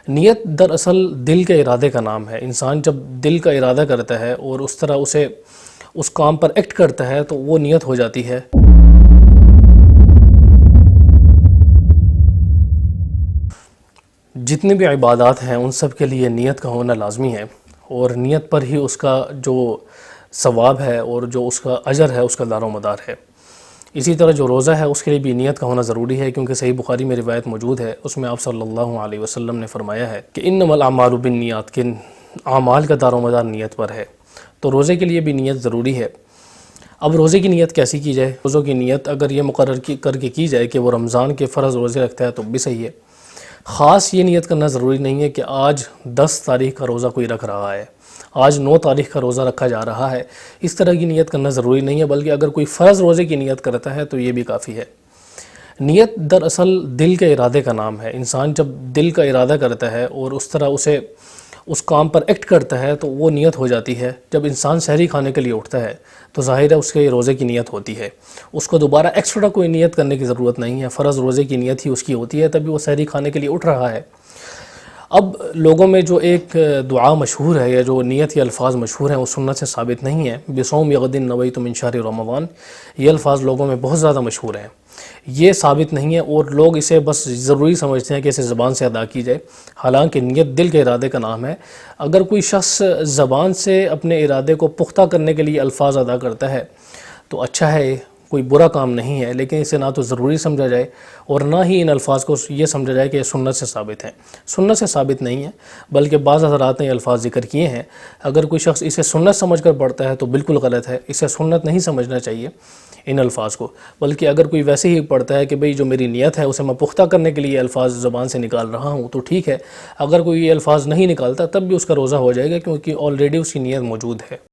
نیت دراصل دل کے ارادے کا نام ہے۔ انسان جب دل کا ارادہ کرتا ہے اور اس طرح اس کام پر ایکٹ کرتا ہے تو وہ نیت ہو جاتی ہے۔ جتنی بھی عبادات ہیں ان سب کے لیے نیت کا ہونا لازمی ہے، اور نیت پر ہی اس کا جو ثواب ہے اور جو اس کا اجر ہے اس کا دار و مدار ہے۔ اسی طرح جو روزہ ہے اس کے لیے بھی نیت کا ہونا ضروری ہے، کیونکہ صحیح بخاری میں روایت موجود ہے، اس میں آپ صلی اللہ علیہ وسلم نے فرمایا ہے کہ انما الاعمال بالنیات، کہ اعمال کا دار و مدار نیت پر ہے۔ تو روزے کے لیے بھی نیت ضروری ہے۔ اب روزے کی نیت کیسی کی جائے؟ روزوں کی نیت اگر یہ مقرر کر کے کی جائے کہ وہ رمضان کے فرض روزے رکھتا ہے تو بھی صحیح ہے۔ خاص یہ نیت کرنا ضروری نہیں ہے کہ آج 10 تاریخ کا روزہ کوئی رکھ رہا ہے، آج 9 تاریخ کا روزہ رکھا جا رہا ہے، اس طرح کی نیت کرنا ضروری نہیں ہے، بلکہ اگر کوئی فرض روزے کی نیت کرتا ہے تو یہ بھی کافی ہے۔ نیت دراصل دل کے ارادے کا نام ہے۔ انسان جب دل کا ارادہ کرتا ہے اور اس طرح اس کام پر ایکٹ کرتا ہے تو وہ نیت ہو جاتی ہے۔ جب انسان سحری کھانے کے لیے اٹھتا ہے تو ظاہر ہے اس کے روزے کی نیت ہوتی ہے، اس کو دوبارہ ایکسٹرا کوئی نیت کرنے کی ضرورت نہیں ہے، فرض روزے کی نیت ہی اس کی ہوتی ہے، تبھی وہ سحری کھانے کے لیے اٹھ رہا ہے۔ اب لوگوں میں جو ایک دعا مشہور ہے یا جو نیت یا الفاظ مشہور ہیں وہ سنت سے ثابت نہیں ہے، بصوم غد نویت من شہر رمضان، یہ الفاظ لوگوں میں بہت زیادہ مشہور ہیں، یہ ثابت نہیں ہے، اور لوگ اسے بس ضروری سمجھتے ہیں کہ اسے زبان سے ادا کی جائے، حالانکہ نیت دل کے ارادے کا نام ہے۔ اگر کوئی شخص زبان سے اپنے ارادے کو پختہ کرنے کے لیے الفاظ ادا کرتا ہے تو اچھا ہے، کوئی برا کام نہیں ہے، لیکن اسے نہ تو ضروری سمجھا جائے اور نہ ہی ان الفاظ کو یہ سمجھا جائے کہ یہ سنت سے ثابت ہیں۔ سنت سے ثابت نہیں ہے، بلکہ بعض حضرات نے یہ الفاظ ذکر کیے ہیں۔ اگر کوئی شخص اسے سنت سمجھ کر پڑھتا ہے تو بالکل غلط ہے، اسے سنت نہیں سمجھنا چاہیے ان الفاظ کو، بلکہ اگر کوئی ویسے ہی پڑھتا ہے کہ بھئی جو میری نیت ہے اسے میں پختہ کرنے کے لیے الفاظ زبان سے نکال رہا ہوں تو ٹھیک ہے۔ اگر کوئی یہ الفاظ نہیں نکالتا تب بھی اس کا روزہ ہو جائے گا، کیونکہ آلریڈی اس کی نیت موجود ہے۔